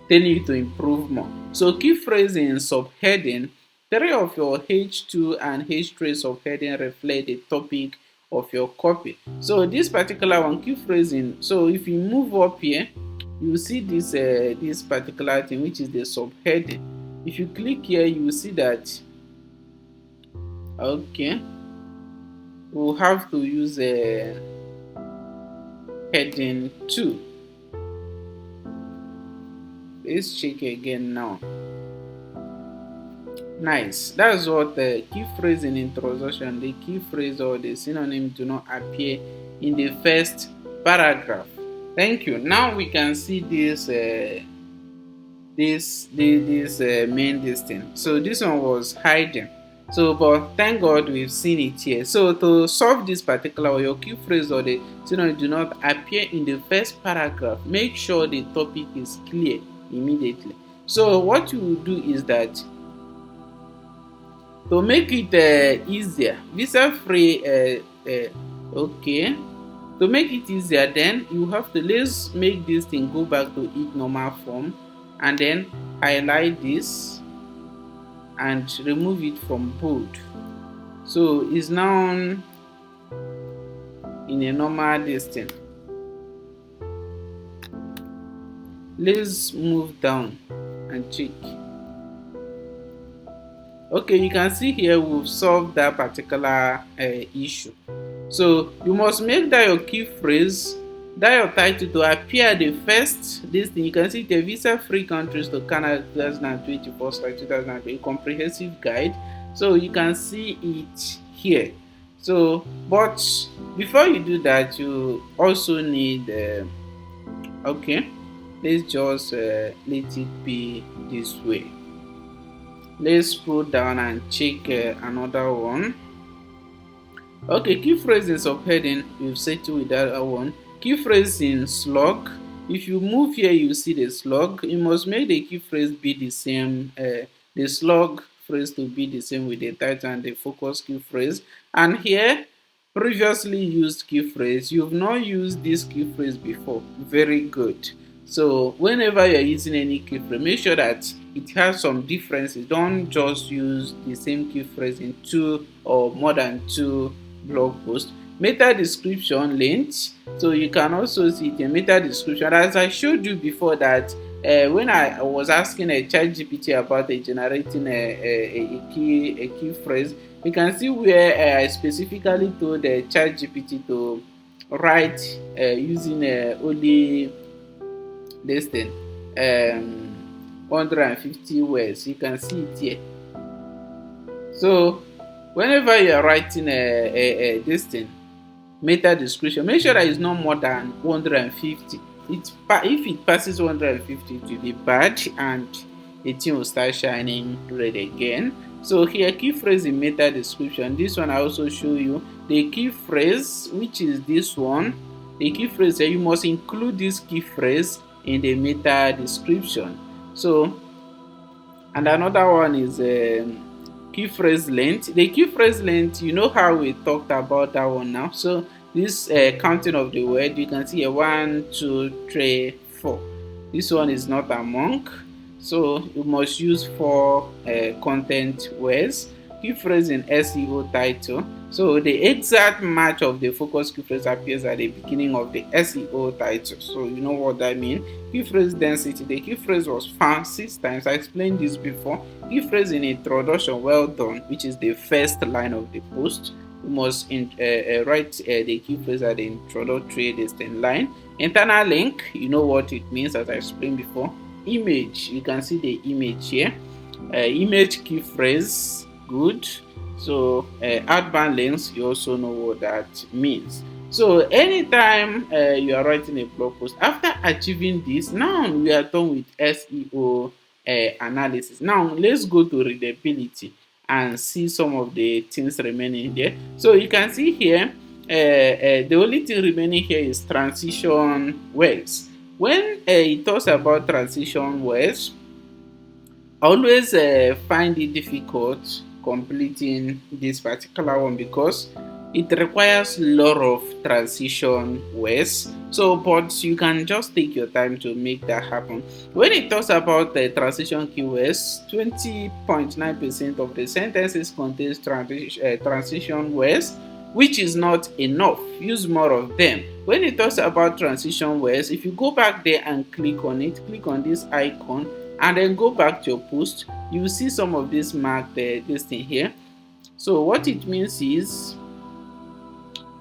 telling you to improve more. So key phrase in subheading. 3 of your H2 and H3 subheading reflect the topic of your copy. So this particular one, key phrasing. So if you move up here, you see this particular thing, which is the subheading. If you click here, you will see that okay, we'll have to use a heading 2. Let's check again now. Nice. That's what the key phrase in introduction, the key phrase or the synonym do not appear in the first paragraph. Thank you. Now we can see this main distance. So this one was hiding. So, but thank God we've seen it here. So to solve this particular, your key phrase or the synonym do not appear in the first paragraph, make sure the topic is clear immediately. So what you will do is that to make it easier, visa-free, okay. To make it easier, then you have to, let's make this thing go back to its normal form, and then highlight this and remove it from bold. So it's now in a normal distance. Let's move down and check. Okay, you can see here we've solved that particular issue. So you must make that your key phrase, that your title to appear the first. This thing you can see the visa-free countries to Canada 2024/2020 comprehensive guide. So you can see it here. So, but before you do that, you also need okay. Let's just let it be this way. Let's scroll down and check another one. Okay, key phrase in subheading, we've settled with that one. Key phrase in slug. If you move here, you see the slug. You must make the key phrase be the same. The slug phrase to be the same with the title and the focus key phrase. And here, previously used key phrase. You've not used this key phrase before. Very good. So whenever you're using any key phrase, make sure that it has some differences. Don't just use the same key phrase in 2 or more than 2 blog posts. Meta description length. So you can also see the meta description. As I showed you before that when I was asking a ChatGPT about generating a key phrase, you can see where I specifically told the ChatGPT to write using only this thing, 150 words. You can see it here. So whenever you are writing this thing, meta description, make sure that it's not more than 150. If it passes 150, it will be bad and the thing will start shining red again. So here, key phrase in meta description. This one I also show you the key phrase, which is this one. The key phrase, you must include this key phrase in the meta description. So, and another one is key phrase length. The key phrase length, you know how we talked about that one now. So this counting of the word, you can see a 1, 2, 3, 4. This one is not among, so you must use 4 content words. Key phrase in SEO title. So the exact match of the focus key phrase appears at the beginning of the SEO title. So you know what that means. Key phrase density. The key phrase was found 6 times. I explained this before. Key phrase in introduction, well done, which is the first line of the post. You must write the key phrase at the introductory distant line. Internal link, you know what it means, as I explained before. Image, you can see the image here. Image key phrase, good. So outbound links, you also know what that means. So anytime you are writing a blog post, after achieving this, now we are done with SEO analysis. Now let's go to readability and see some of the things remaining there. So you can see here, the only thing remaining here is transition words. When it talks about transition words, I always find it difficult completing this particular one because it requires a lot of transition words. So, but you can just take your time to make that happen. When it talks about the transition keywords, 20.9% of the sentences contains transition words, which is not enough. Use more of them. When it talks about transition words, if you go back there and click on it, click on this icon, and then go back to your post, you will see some of this marked this thing here. So what it means is,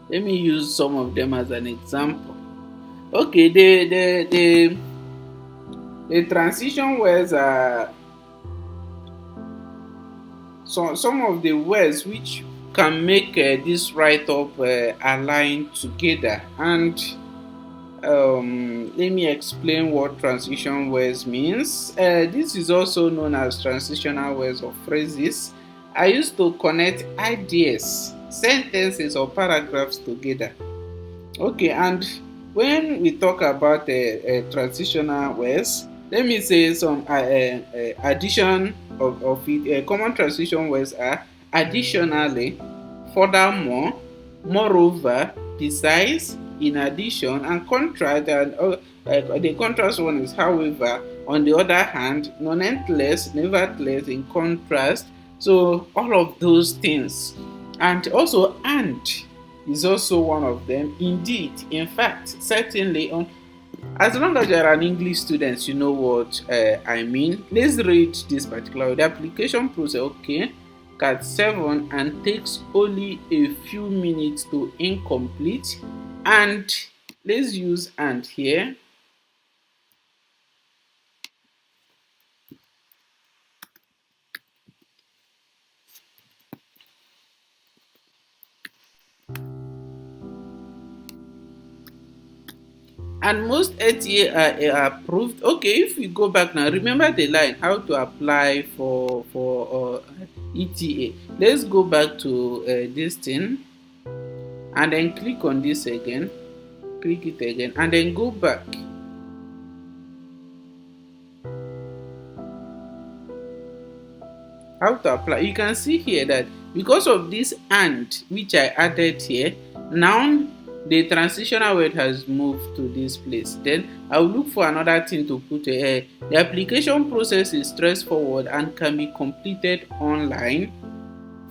let me use some of them as an example. Okay, the transition words are some of the words which can make this write-up align together. And let me explain what transition words means. This is also known as transitional words or phrases. I used to connect ideas, sentences, or paragraphs together. Okay, and when we talk about transitional words, let me say some addition of it. Common transition words are additionally, furthermore, moreover, besides, in addition, and contrast. And the contrast one is however, on the other hand, nonetheless, nevertheless, in contrast. So all of those things, and also and is also one of them. Indeed, in fact, certainly. As long as you're an English student, you know what I mean. Let's read this particular. The application process, okay, cat 7 and takes only a few minutes to incomplete. And let's use and here. And most ETA are approved. Okay, if we go back now, remember the line how to apply for ETA. Let's go back to this thing and then click on this again. Click it again and then go back. How to apply? You can see here that because of this and which I added here, now the transitional word has moved to this place. Then I'll look for another thing to put here. The application process is straightforward and can be completed online.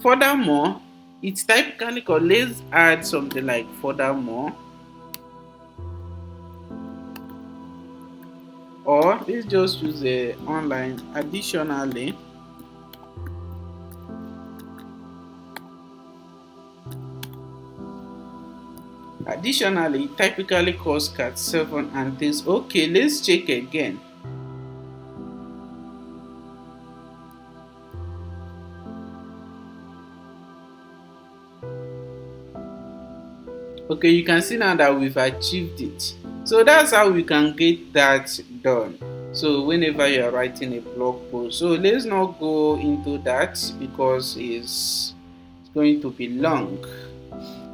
Furthermore, it's typically called, let's add something like furthermore, or let's just use a online. Additionally, typically cost cat 7 and things. Okay, let's check again. Okay, you can see now that we've achieved it. So that's how we can get that done. So whenever you are writing a blog post, so let's not go into that because it's going to be long.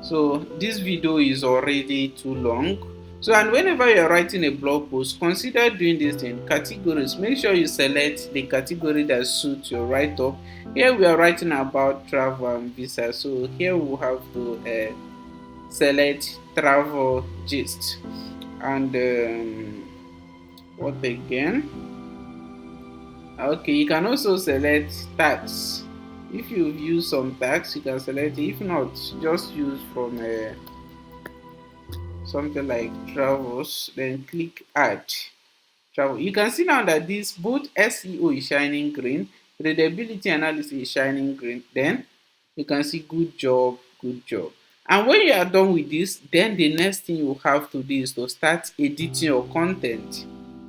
So this video is already too long. So, and whenever you are writing a blog post, consider doing this in categories. Make sure you select the category that suits your write-up. Here we are writing about travel and visa, so here we have to select travel gist. And what again? Okay, you can also select tags. If you use some tags, you can select it. If not, just use from something like travels, then click add travel. You can see now that this both SEO is shining green, readability analysis is shining green. Then you can see good job, good job. And when you are done with this, then the next thing you have to do is to start editing your content.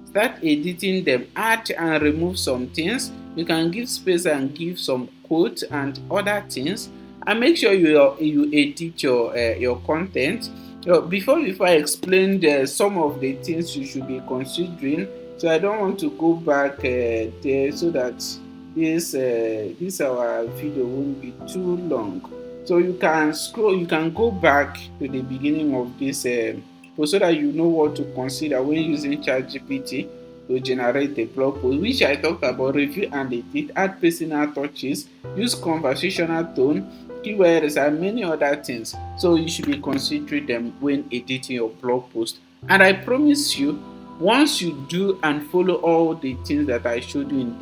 Start editing them, add and remove some things. You can give space and give some quotes and other things, and make sure you edit your content. Before I explain some of the things you should be considering, so I don't want to go back there, so that this our video won't be too long. So you can go back to the beginning of this so that you know what to consider when using ChatGPT to generate a blog post, which I talked about: review and edit, add personal touches, use conversational tone, keywords, and many other things. So you should be considering them when editing your blog post. And I promise you, once you do and follow all the things that I showed you in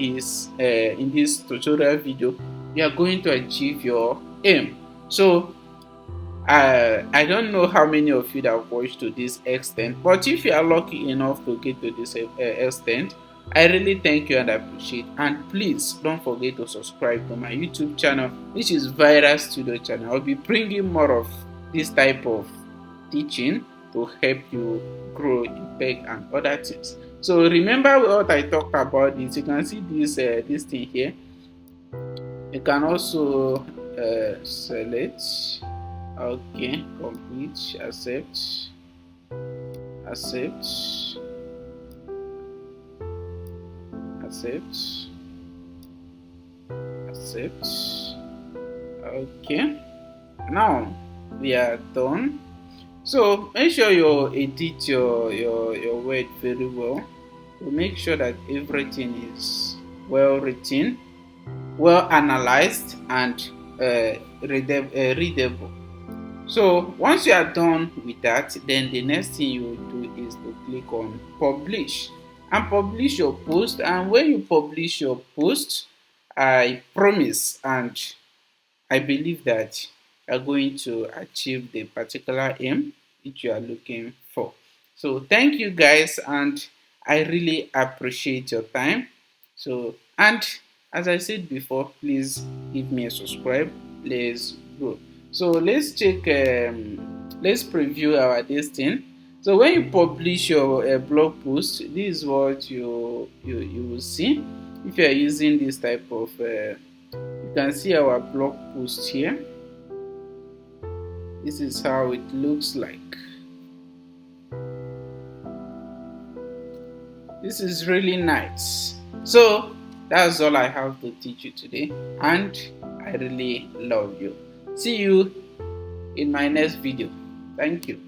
this tutorial video, you are going to achieve your aim. So I don't know how many of you that have watched to this extent, but if you are lucky enough to get to this extent, I really thank you and appreciate. And please don't forget to subscribe to my YouTube channel, which is Viral Studio channel. I'll be bringing more of this type of teaching to help you grow in tech and other things. So remember what I talked about. This you can see this thing here. You can also select. Okay, complete, accept, accept, accept, accept. Okay, now we are done. So make sure you edit your word very well to make sure that everything is well written, well analyzed, and readable. So once you are done with that, then the next thing you will do is to click on publish and publish your post. And when you publish your post, I promise and I believe that you are going to achieve the particular aim which you are looking for. So thank you guys, and I really appreciate your time. So, and as I said before, please give me a subscribe. Let's go. So let's check. Let's preview our this thing. So when you publish your blog post, this is what you will see. If you are using this type of, you can see our blog post here. This is how it looks like. This is really nice. So that's all I have to teach you today, and I really love you. See you in my next video. Thank you.